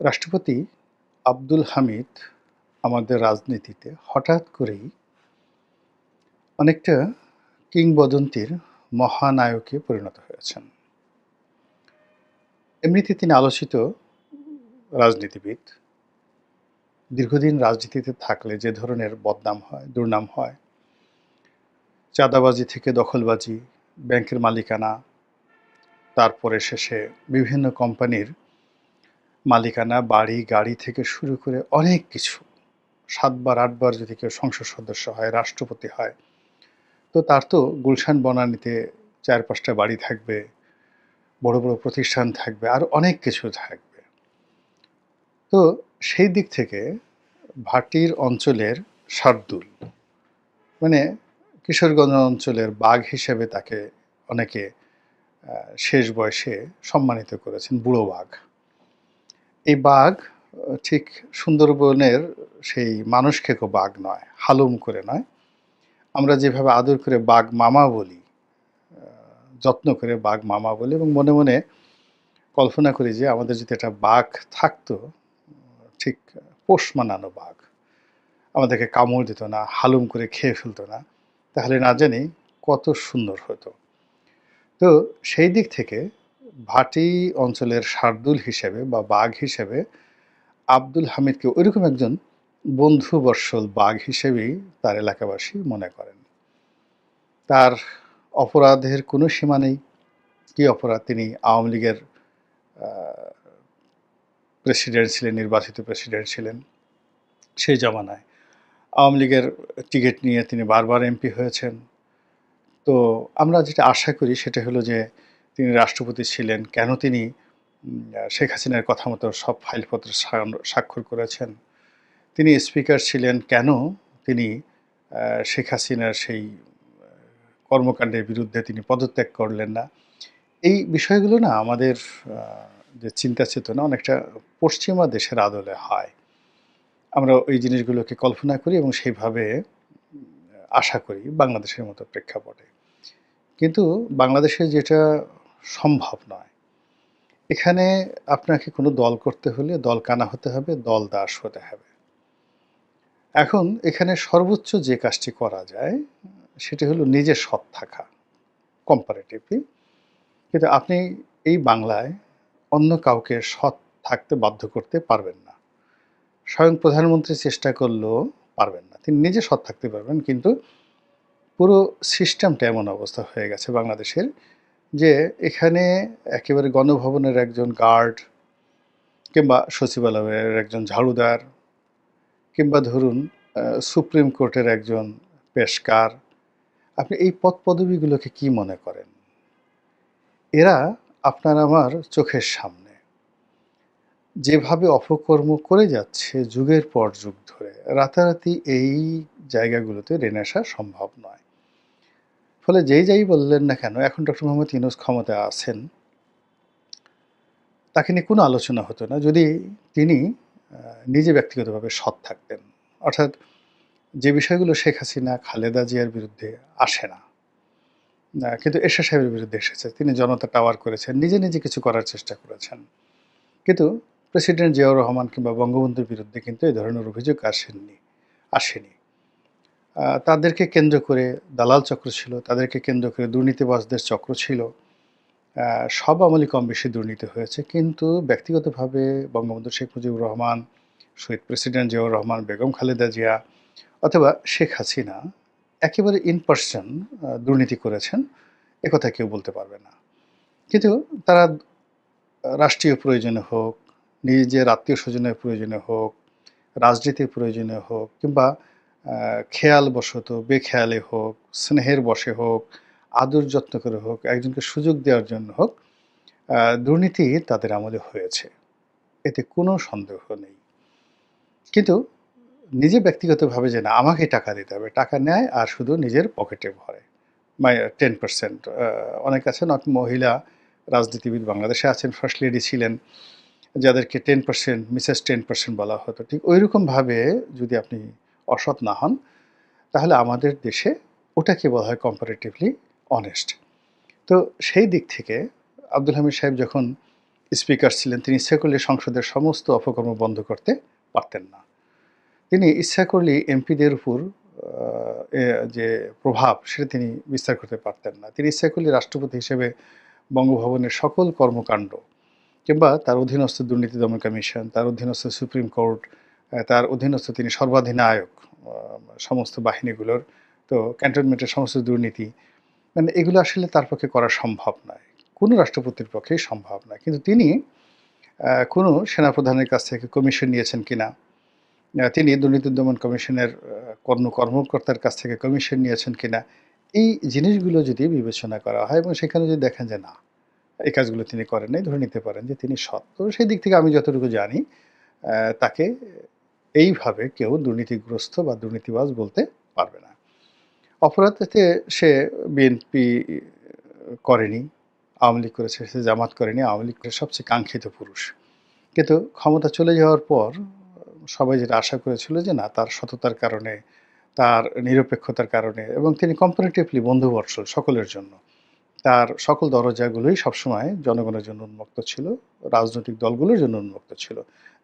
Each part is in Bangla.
রাষ্ট্রপতি আব্দুল হামিদ আমাদের রাজনীতিতে হঠাৎ করেই অনেকটা কিংবদন্তির মহানায়কে পরিণত হয়েছেন। এমনিতে তিনি আলোচিত রাজনীতিবিদ। দীর্ঘদিন রাজনীতিতে থাকলে যে ধরনের বদনাম হয়, দুর্নাম হয়, চাঁদাবাজি থেকে দখলবাজি, ব্যাংকের মালিকানা, তারপরে শেষে বিভিন্ন কোম্পানির মালিকানা, বাড়ি, গাড়ি থেকে শুরু করে অনেক কিছু। ৭ বার ৮ বার যদি কেউ সংসদ সদস্য হয়, রাষ্ট্রপতি হয়, তো তার তো গুলশান বনানীতে ৪-৫ টা বাড়ি থাকবে, বড়, বড় প্রতিষ্ঠান থাকবে, আরো অনেক কিছু থাকবে। তো সেই দিক থেকে ভাটির অঞ্চলের শার্দুল, মানে কিশোরগঞ্জ অঞ্চলের বাঘ হিসেবে তাকে অনেকে শেষ বয়সে সম্মানিত করেছেন, বুড়ো বাঘ। এই বাঘ ঠিক সুন্দরবনের সেই মানুষ খেকো বাঘ নয়, হালুম করে নয়। আমরা যেভাবে আদর করে বাঘ মামা বলি, যত্ন করে বাঘ মামা বলি এবং মনে মনে কল্পনা করি যে আমাদের যদি একটা বাঘ থাকতো, ঠিক পোষ মানানো বাঘ, আমাদেরকে কামড় দিত না, হালুম করে খেয়ে ফেলতো না, তাহলে না জানি কত সুন্দর হতো। তো সেই দিক থেকে ভাটি অঞ্চলের শার্দুল হিসেবে বা বাঘ হিসেবে আব্দুল হামিদকে ওইরকম একজন বন্ধুবৎসল বাঘ হিসেবেই তার এলাকাবাসী মনে করেন। তার অপরাধের কোনো সীমা নেই। কি অপরাধ? তিনি আওয়ামী লীগের প্রেসিডেন্ট ছিলেন, নির্বাচিত প্রেসিডেন্ট ছিলেন সেই জমানায়। আওয়ামী লীগের টিকিট নিয়ে তিনি বারবার এমপি হয়েছেন। তো আমরা যেটা আশা করি সেটা হলো যে তিনি রাষ্ট্রপতি ছিলেন, কেন তিনি শেখ হাসিনার কথা মতো সব ফাইলপত্র স্বাক্ষর করেছেন। তিনি স্পিকার ছিলেন, কেন তিনি শেখ হাসিনার সেই কর্মকাণ্ডের বিরুদ্ধে তিনি পদত্যাগ করলেন না। এই বিষয়গুলো না আমাদের যে চিন্তা চেতনা অনেকটা পশ্চিমা দেশের আদলে হয়। আমরা ওই জিনিসগুলোকে কল্পনা করি এবং সেইভাবে আশা করি বাংলাদেশের মতো প্রেক্ষাপটে। কিন্তু বাংলাদেশে যেটা সম্ভব নয়। এখানে আপনাকে কোনো দল করতে হলে দলকানা হতে হবে, দলদাস হতে হবে। এখন এখানে সর্বোচ্চ যে কাজটি করা যায় সেটি হলো নিজে সৎ থাকা, কম্পারেটিভলি। কিন্তু আপনি এই বাংলায় অন্য কাউকে সৎ থাকতে বাধ্য করতে পারবেন না। স্বয়ং প্রধানমন্ত্রী চেষ্টা করলেও পারবেন না। তিনি নিজে সৎ থাকতে পারবেন, কিন্তু পুরো সিস্টেমটা এমন অবস্থা হয়ে গেছে বাংলাদেশের যে এখানে একেবারে গণভবনের একজন গার্ড কিংবা সচিবালয়ের একজন ঝাড়ুদার কিংবা ধরুন সুপ্রিম কোর্টের একজন পেশকার, আপনি এই পদপদবীগুলোকে কি মনে করেন? এরা আপনার আমার চোখের সামনে যেভাবে অপকর্ম করে যাচ্ছে যুগের পর যুগ ধরে, রাতারাতি এই জায়গাগুলোতে নেমে আসা সম্ভব নয়। ফলে যেই যাই বললেন না কেন, এখন ডক্টর মোহাম্মদ ইউনূস ক্ষমতায় আছেন, তাকে নিয়ে কোনো আলোচনা হতো না যদি তিনি নিজে ব্যক্তিগতভাবে সৎ থাকতেন। অর্থাৎ যে বিষয়গুলো শেখ হাসিনা, খালেদা জিয়ার বিরুদ্ধে আসে না, কিন্তু এরশাদ সাহেবের বিরুদ্ধে এসেছে। তিনি জনতা টাওয়ার করেছেন, নিজে, নিজে কিছু করার চেষ্টা করেছেন। কিন্তু প্রেসিডেন্ট জিয়াউর রহমান কিংবা বঙ্গবন্ধুর বিরুদ্ধে কিন্তু এই ধরনের অভিযোগ আসেনি। তাদেরকে কেন্দ্র করে দালাল চক্র ছিল, তাদেরকে কেন্দ্র করে দুর্নীতিবাজদের চক্র ছিল। সব আমলে কম বেশি দুর্নীতি হয়েছে, কিন্তু ব্যক্তিগতভাবে বঙ্গবন্ধু শেখ মুজিবুর রহমান, শহীদ প্রেসিডেন্ট জিয়াউর রহমান, বেগম খালেদা জিয়া অথবা শেখ হাসিনা একেবারে ইন পারসন দুর্নীতি করেছেন, একথা কেউ বলতে পারবে না। কিন্তু তারা রাষ্ট্রীয় প্রয়োজনে হোক, নিজের আত্মীয়-স্বজনের প্রয়োজনে হোক, রাজনীতির প্রয়োজনে হোক কিংবা খেয়ালবশত, বেখেয়ালে হোক, স্নেহের বশে হোক, আদর যত্ন করে হোক, একজনকে সুযোগ দেওয়ার জন্য হোক, দুর্নীতি তাদের আমলে হয়েছে। এতে কোনো সন্দেহ নেই। কিন্তু নিজে ব্যক্তিগতভাবে যে না আমাকে টাকা দিতে হবে, টাকা নেয় আর শুধু নিজের পকেটে ভরে। 10% অনেক আছেন, মহিলা রাজনীতিবিদ বাংলাদেশে আছেন, ফার্স্ট লেডি ছিলেন, যাদেরকে 10% মিসেস 10% বলা হতো। ঠিক ঐরকমভাবে যদি আপনি অসৎ না হন, তাহলে আমাদের দেশে ওটাকে বলা হয় কম্পারেটিভলি অনেস্ট। তো সেই দিক থেকে আব্দুল হামিদ সাহেব যখন স্পিকার ছিলেন, তিনি ইচ্ছা করলে সংসদের সমস্ত অপকর্ম বন্ধ করতে পারতেন না। তিনি ইচ্ছা করলে এমপিদের উপর আ এ যে প্রভাব সেটা তিনি বিস্তার করতে পারতেন না। তিনি ইচ্ছা করলে রাষ্ট্রপতি হিসেবে বঙ্গভবনের সকল কর্মকাণ্ড কিংবা তার অধীনস্থ দুর্নীতি দমন কমিশন, তার অধীনস্থ সুপ্রিম কোর্ট, তার অধীনস্থ তিনি সর্বাধিনায়ক আ সমস্ত বাহিনীগুলোর। তো ক্যান্টনমেন্টের সমস্ত দুর্নীতি মানে এগুলো আসলে তার পক্ষে করা সম্ভব নয়। কোনো রাষ্ট্রপতির পক্ষেই সম্ভব নয়। কিন্তু তিনি কোনো সেনাপ্রধানের কাছ থেকে কমিশন নিয়েছেন কিনা, তিনি দুর্নীতি দমন কমিশনের কর্মকর্তার কাছ থেকে কমিশন নিয়েছেন কিনা, এই জিনিসগুলো যদি বিবেচনা করা হয় এবং সেখানে যদি দেখেন যে না, এই কাজগুলো তিনি করেন নাই, ধরে নিতে পারেন যে তিনি সৎ। তো সেই দিক থেকে আমি যতটুকু জানি তাকে এইভাবে কেউ দুর্নীতিগ্রস্ত বা দুর্নীতিবাজ বলতে পারবে না। অপরাধেতে সে বিএনপি করেনি, আওয়ামী লীগ করেছে, সে জামাত করেনি, আওয়ামী লীগ করে সবচেয়ে কাঙ্ক্ষিত পুরুষ। কিন্তু ক্ষমতা চলে যাওয়ার পর সবাই যেটা আশা করেছিল যে না, তার সততার কারণে, তার নিরপেক্ষতার কারণে এবং তিনি কম্পারেটিভলি বন্ধুবৎসল সকলের জন্য। তার সকল দরজাগুলোই সবসময় জনগণের জন্য উন্মুক্ত ছিল, রাজনৈতিক দলগুলোর জন্য উন্মুক্ত ছিল।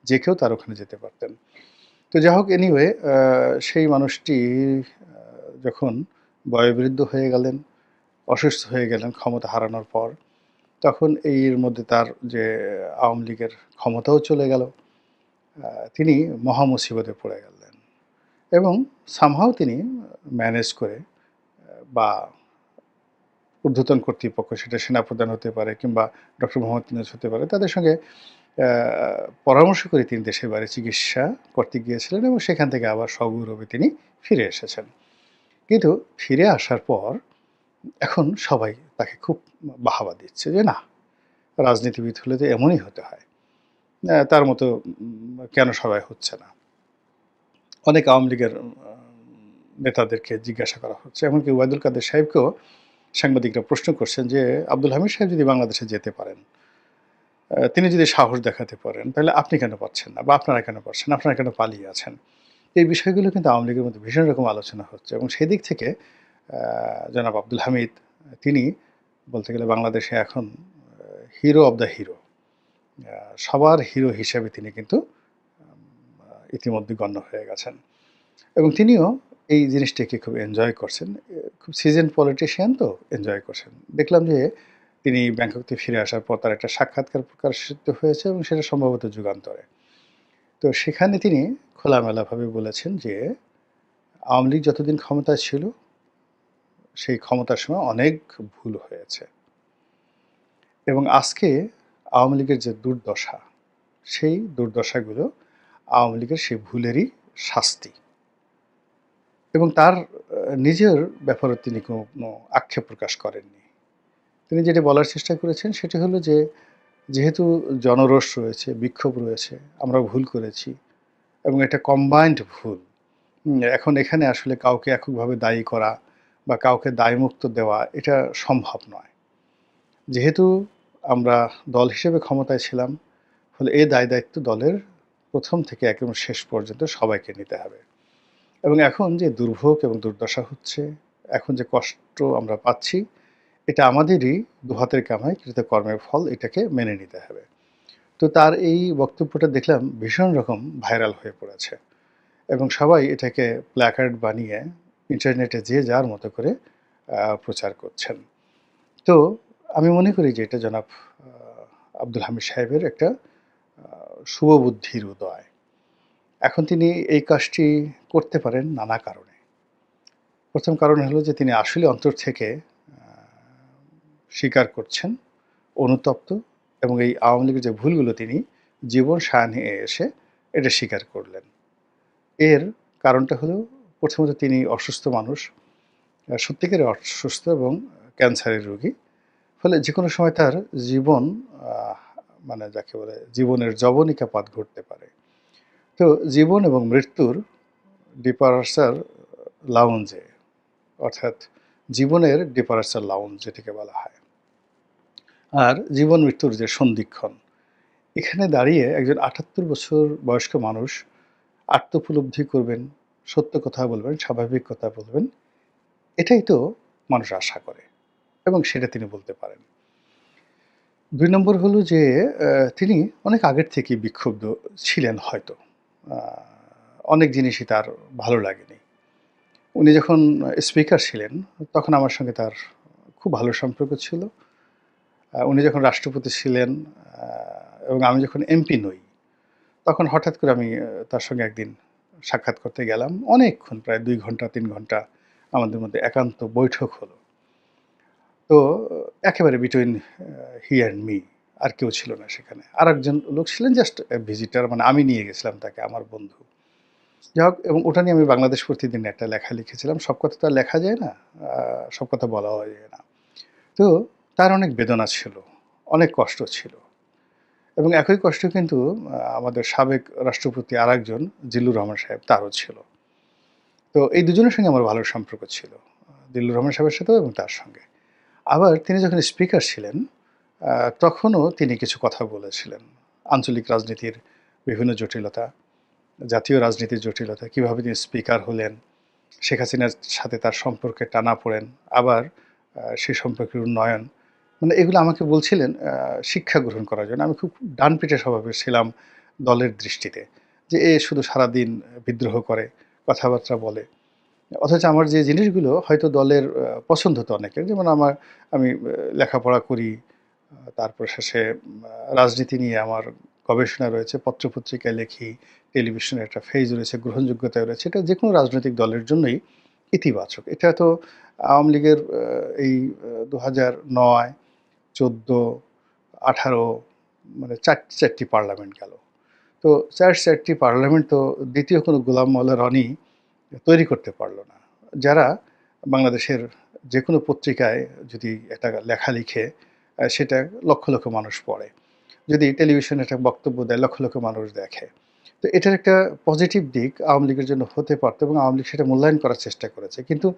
যে কেউ তার ওখানে যেতে পারতেন। তো যাই হোক এনিওয়ে সেই মানুষটি যখন বয়োবৃদ্ধ হয়ে গেলেন, অসুস্থ হয়ে গেলেন ক্ষমতা হারানোর পর, তখন এর মধ্যে তার যে আওয়ামী লীগের ক্ষমতাও চলে গেল। তিনি মহা মুসিবতে পড়ে গেলেন এবং সামহাও তিনি ম্যানেজ করে বা ঊর্ধ্বতন কর্তৃপক্ষ, সেটা সেনাপ্রধান হতে পারে কিংবা ডক্টর মোহাম্মদ ইউনূস হতে পারে, তাদের সঙ্গে আ পরামর্শ করে তিনি দেশের বাইরে চিকিৎসা করতে গিয়েছিলেন এবং সেখান থেকে আবার সগৌরবে তিনি ফিরে এসেছেন। কিন্তু ফিরে আসার পর এখন সবাই তাকে খুব বাহাবা দিচ্ছে যে, "না, রাজনীতিবিদ হলে তো এমনই হতে হয়। তার মতো কেন সবাই হচ্ছে না?" অনেক আওয়ামী লীগের নেতাদেরকে জিজ্ঞাসা করা হচ্ছে। এমনকি ওবায়দুল কাদের সাহেবকেও সাংবাদিকরা প্রশ্ন করছেন যে, "আব্দুল হামিদ সাহেব যদি বাংলাদেশে যেতে পারেন, তিনি যদি সাহস দেখাতে পারেন, তাহলে আপনি কেন পারছেন না? বা আপনারা কেন পারছেন? আপনারা কেন পালিয়ে আছেন?" এই বিষয়গুলো কিন্তু আওয়ামী লীগের মধ্যে ভীষণ রকম আলোচনা হচ্ছে এবং সেদিক থেকে আ জনাব আব্দুল হামিদ তিনি বলতে গেলে বাংলাদেশে এখন হিরো অব দ্য হিরো। আ সবার হিরো হিসেবে তিনি কিন্তু ইতিমধ্যে গণ্য হয়ে গেছেন। এবং তিনিও এই জিনিসটাকে খুব এনজয় করছেন। খুব সিজনড পলিটিশিয়ান তো এনজয় করছেন। দেখলাম যে তিনি ব্যাংকক থেকে ফিরে আসার পর তার একটা সাক্ষাৎকার প্রকাশিত হয়েছে এবং সেটা সম্ভবত যুগান্তরে। তো সেখানে তিনি খোলামেলাভাবে বলেছেন যে, আওয়ামী লীগ যতদিন ক্ষমতায় ছিল, সেই ক্ষমতার সময় অনেক ভুল হয়েছে। এবং আজকে আওয়ামী লীগের যে দুর্দশা, সেই দুর্দশাগুলো আওয়ামী লীগের সেই ভুলেরই শাস্তি। এবং তার নিজের ব্যাপারে তিনি কোনো আক্ষেপ প্রকাশ করেননি। তিনি যেটি বলার চেষ্টা করেছেন সেটি হলো যে, যেহেতু জনরোষ রয়েছে, বিক্ষোভ রয়েছে, আমরা ভুল করেছি এবং এটা কম্বাইন্ড ভুল। এখন এখানে আসলে কাউকে এককভাবে দায়ী করা বা কাউকে দায়মুক্ত দেওয়া এটা সম্ভব নয়। যেহেতু আমরা দল হিসেবে ক্ষমতায় ছিলাম, ফলে এই দায়-দায়িত্ব দলের ১ম থেকে একদম শেষ পর্যন্ত সবাইকে নিতে হবে। এবং এখন যে দুর্ভোগ এবং দুর্দশা হচ্ছে, এখন যে কষ্ট আমরা পাচ্ছি, এটা আমাদেরই দুহাতের কামাই কৃতকর্মের ফল, এটাকে মেনে নিতে হবে। তো তার এই বক্তব্যটা দেখলাম ভীষণ রকম ভাইরাল হয়ে পড়েছে এবং সবাই এটাকে প্ল্যাকার্ড বানিয়ে ইন্টারনেটে যে যার মতো করে প্রচার করছেন। তো আমি মনে করি যে এটা জনাব আ আব্দুল হামিদ সাহেবের একটা আ শুভবুদ্ধির উদয়। এখন তিনি এই কাজটি করতে পারেন নানা কারণে। ১ম কারণ হলো যে তিনি আসলে অন্তর থেকে আ স্বীকার করছেন, অনুতপ্ত এবং এই আওয়ামী লীগের যে ভুলগুলো তিনি জীবন সায়ান্নে এসে এটা স্বীকার করলেন। এর কারণটা হলো প্রথমত তিনি অসুস্থ মানুষ, সত্যিকারের অসুস্থ এবং ক্যান্সারের রোগী। ফলে যেকোনো সময় তার জীবন মানে যাকে বলে জীবনের যবনিকাপাত ঘটতে পারে। তো জীবন এবং মৃত্যুর ডিপারচার লাউঞ্জে, অর্থাৎ জীবনের ডিপারেচার লাউঞ্জ যেটিকে বলা হয়। আর জীবন মৃত্যুর যে সন্ধিক্ষণ, এখানে দাঁড়িয়ে একজন ৭৮ বছর বয়স্ক মানুষ আত্মোপলব্ধি করবেন, সত্য কথা বলবেন, স্বাভাবিক কথা বলবেন। এটাই তো মানুষ আশা করে এবং সেটা তিনি বলতে পারেন। ২ নম্বর হলো যে তিনি অনেক আগের থেকেই বিক্ষুব্ধ ছিলেন হয়তো। আ অনেক জিনিসই তার ভালো লাগেনি। উনি যখন স্পিকার ছিলেন, তখন আমার সঙ্গে তার খুব ভালো সম্পর্ক ছিল। উনি যখন রাষ্ট্রপতি ছিলেন আ এবং আমি যখন এমপি নই, তখন হঠাৎ করে আমি তার সঙ্গে একদিন সাক্ষাৎ করতে গেলাম। অনেকক্ষণ প্রায় ২ ঘন্টা ৩ ঘন্টা আমাদের মধ্যে একান্ত বৈঠক হলো। তো একেবারে বিটুইন হি অ্যান্ড মি আর কেউ ছিল না সেখানে। আরেকজন লোক ছিলেন জাস্ট ভিজিটর মানে আমি নিয়ে গেছিলাম তাকে, আমার বন্ধু। যাই হোক এবং ওটা নিয়ে আমি বাংলাদেশ প্রতিদিন একটা লেখা লিখেছিলাম। সব কথা তো আর লেখা যায় না। আ সব কথা বলাও যায় না। তো তার অনেক বেদনা ছিল, অনেক কষ্ট ছিল এবং একই কষ্ট কিন্তু আমাদের সাবেক রাষ্ট্রপতি আরেকজন জিল্লুর রহমান সাহেব তারও ছিল। তো এই দুজনের সঙ্গে আমার ভালো সম্পর্ক ছিল। জিল্লুর রহমান সাহেবের সাথেও এবং তার সঙ্গে। আবার তিনি যখন স্পিকার ছিলেন, আ তখনও তিনি কিছু কথা বলেছিলেন। আঞ্চলিক রাজনীতির বিভিন্ন জটিলতা, জাতীয় রাজনীতির জটিলতা, কিভাবে তিনি স্পিকার হলেন, শেখ হাসিনার সাথে তার সম্পর্কের টানাপোড়েন, আবার সে সম্পর্কের উন্নয়ন। মানে এগুলো আমাকে বলছিলেন শিক্ষা গ্রহণ করার জন্য। আমি খুব ডানপিটে স্বভাবের ছিলাম দলের দৃষ্টিতে। যে এ শুধু সারাদিন বিদ্রোহ করে, কথাবার্তা বলে। অথচ আমার যে জিনিসগুলো হয়তো দলের পছন্দ হতো অনেকের। যেমন আমি লেখাপড়া করি। তারপর শেষে রাজনীতি নিয়ে আমার গবেষণা রয়েছে, পত্র-পত্রিকায় লেখি, টেলিভিশনে একটা ফেজ রয়েছে, গ্রহণযোগ্যতাও রয়েছে। এটা যেকোনো রাজনৈতিক দলের জন্যই ইতিবাচক। এটা তো আওয়ামী লীগের এই ২০০৯, ১৪, ১৮ মানে ৪টি পার্লামেন্ট গেল। তো ৪টি পার্লামেন্ট তো দ্বিতীয় কোনো গোলাম মাওলা রনি তৈরি করতে পারল না। যারা বাংলাদেশের যেকোনো পত্রিকায় যদি একটা লেখা লিখে সেটা লক্ষ, লক্ষ মানুষ পড়ে। যদি টেলিভিশনে একটা বক্তব্য দেয় লক্ষ, লক্ষ মানুষ দেখে। তো এটার একটা পজিটিভ দিক আওয়ামী লীগের জন্য হতে পারত এবং আওয়ামী লীগ সেটা মূল্যায়ন করার চেষ্টা করেছে। কিন্তু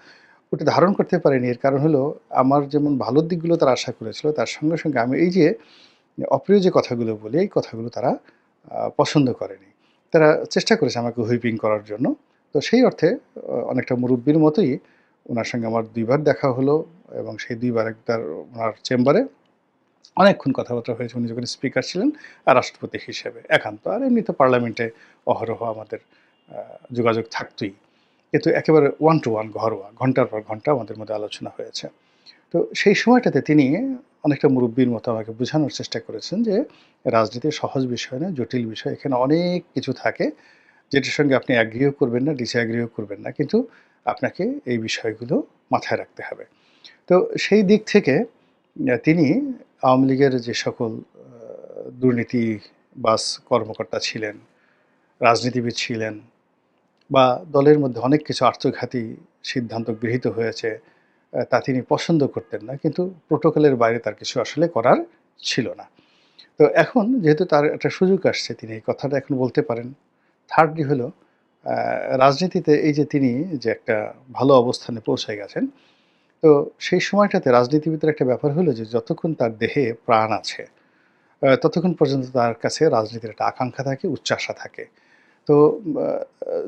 ওটা ধারণ করতে পারেনি। এর কারণ হলো আমার যেমন ভালোর দিকগুলো তারা আশা করেছিল, তার সঙ্গে, সঙ্গে আমি এই যে অপ্রিয় যে কথাগুলো বলি, এই কথাগুলো তারা পছন্দ করেনি। তারা চেষ্টা করেছে আমাকে হুইপিং করার জন্য। তো সেই অর্থে অনেকটা মুরুব্বির মতোই উনার সঙ্গে আমার ২ বার দেখা হলো এবং সেই ২ বার একবার উনার চেম্বারে অনেকক্ষণ কথাবার্তা হয়েছে। উনি যখন স্পিকার ছিলেন আর রাষ্ট্রপতি হিসেবে একান্ত। আর এমনিতে পার্লামেন্টে অহরহ আমাদের আ যোগাযোগ থাকতই। কিন্তু একেবারে ওয়ান টু ওয়ান ঘরোয়া। ঘন্টার পর ঘন্টা আমাদের মধ্যে আলোচনা হয়েছে। তো সেই সময়টাতে তিনি অনেকটা মুরুব্বির মতো আমাকে বোঝানোর চেষ্টা করেছেন যে, রাজনীতি সহজ বিষয় না, জটিল বিষয়। এখানে অনেক কিছু থাকে, যেটার সঙ্গে আপনি এগ্রিও করবেন না, ডিসএগ্রিও করবেন না। কিন্তু আপনাকে এই বিষয়গুলো মাথায় রাখতে হবে। তো সেই দিক থেকে তিনি আওয়ামী লীগের যে সকল দুর্নীতিবাজ কর্মকর্তা ছিলেন, রাজনীতিবিদ ছিলেন বা দলের মধ্যে অনেক কিছু আত্মঘাতী সিদ্ধান্ত গৃহীত হয়েছে, তা তিনি পছন্দ করতেন না। কিন্তু প্রোটোকলের বাইরে তার কিছু আসলে করার ছিল না। তো এখন যেহেতু তার একটা সুযোগ আসছে, তিনি এই কথাটা এখন বলতে পারেন। থার্ডলি হলো আ রাজনীতিতে এই যে তিনি যে একটা ভালো অবস্থানে পৌঁছে গেছেন, তো সেই সময়টাতে রাজনীতিবিদদের একটা ব্যাপার হলো যে যতক্ষণ তার দেহে প্রাণ আছে, ততক্ষণ পর্যন্ত তার কাছে রাজনীতির একটা আকাঙ্ক্ষা থাকে, উচ্চাশা থাকে। তো আ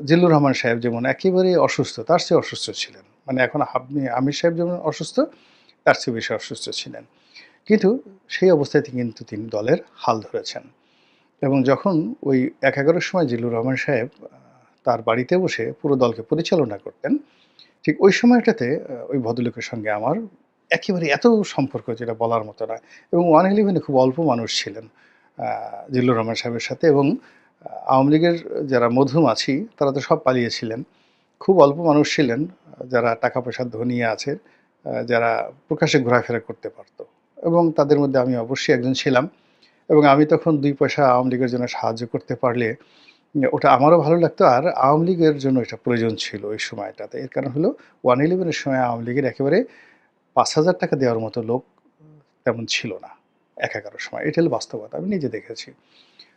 জিল্লুর রহমান সাহেব যেমন একেবারেই অসুস্থ, তার চেয়ে অসুস্থ ছিলেন। মানে এখন আমির সাহেব যেমন অসুস্থ, তার চেয়ে বেশি অসুস্থ ছিলেন। কিন্তু সেই অবস্থায় কিন্তু তিনি দলের হাল ধরেছেন। এবং যখন ওই ১-১১ র সময় জিল্লুর রহমান সাহেব তার বাড়িতে বসে পুরো দলকে পরিচালনা করতেন, ঠিক ওই সময়টাতে ওই ভদ্রলোকের সঙ্গে আমার একেবারে এত সম্পর্ক যেটা বলার মতো না এবং 111 এ খুব অল্প মানুষ ছিলেন আ জিল্লুর রহমান সাহেবের সাথে এবং আওয়ামী লীগের যারা মধুমাছি তারা তো সব পালিয়েছিলেন। খুব অল্প মানুষ ছিলেন যারা টাকা-পয়সার ধনী আছে, যারা প্রকাশ্যে ঘোরাফেরা করতে পারত এবং তাদের মধ্যে আমি অবশ্যই একজন ছিলাম এবং আমি তখন ২ পয়সা আওয়ামী লীগের জন্য সাহায্য করতে পারলে ওটা আমারও ভালো লাগতো আর আওয়ামী লীগের জন্য এটা প্রয়োজন ছিল ওই সময়টাতে। এর কারণ হলো 111 এর সময় আওয়ামী লীগের একেবারে ৳৫,০০০ দেওয়ার মতো লোক তেমন ছিল না ১-১১ র সময়। এটা হলো বাস্তবতা। আমি নিজে দেখেছি।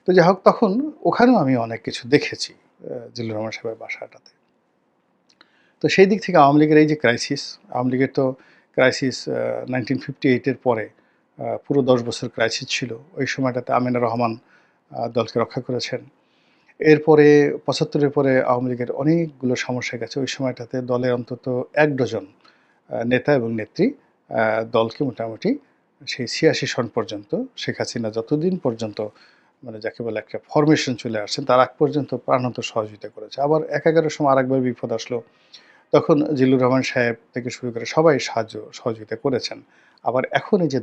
তো যাই হোক তখন ওখানেও আমি অনেক কিছু দেখেছি জিল্লুর রহমান সাহেবের বাসাটাতে। তো সেই দিক থেকে আওয়ামী লীগের এই যে ক্রাইসিস, আওয়ামী লীগের তো ক্রাইসিস 1958 এর পরে পুরো ১০ বছর ক্রাইসিস ছিল। ওই সময়টাতে আমিনুর রহমান দলকে রক্ষা করেছেন। এরপরে ৭৫ এর পরে আওয়ামী লীগের অনেকগুলো সমস্যা গেছে। ওই সময়টাতে দলের অন্তত ১ ডজন নেতা এবং নেত্রী আ দলকে মোটামুটি সেই ৮৬ সন পর্যন্ত শেখ হাসিনা যতদিন পর্যন্ত মানে যাকে বলে একটা ফরমেশন চলে আসছেন, তার আগ পর্যন্ত প্রাণান্ত সহযোগিতা করেছে। আবার ১/১১ সময় আরেকবার বিপদ আসলো। তখন জিল্লুর রহমান সাহেব থেকে শুরু করে সবাই সাহায্য সহযোগিতা করেছেন। আবার এখন এই যে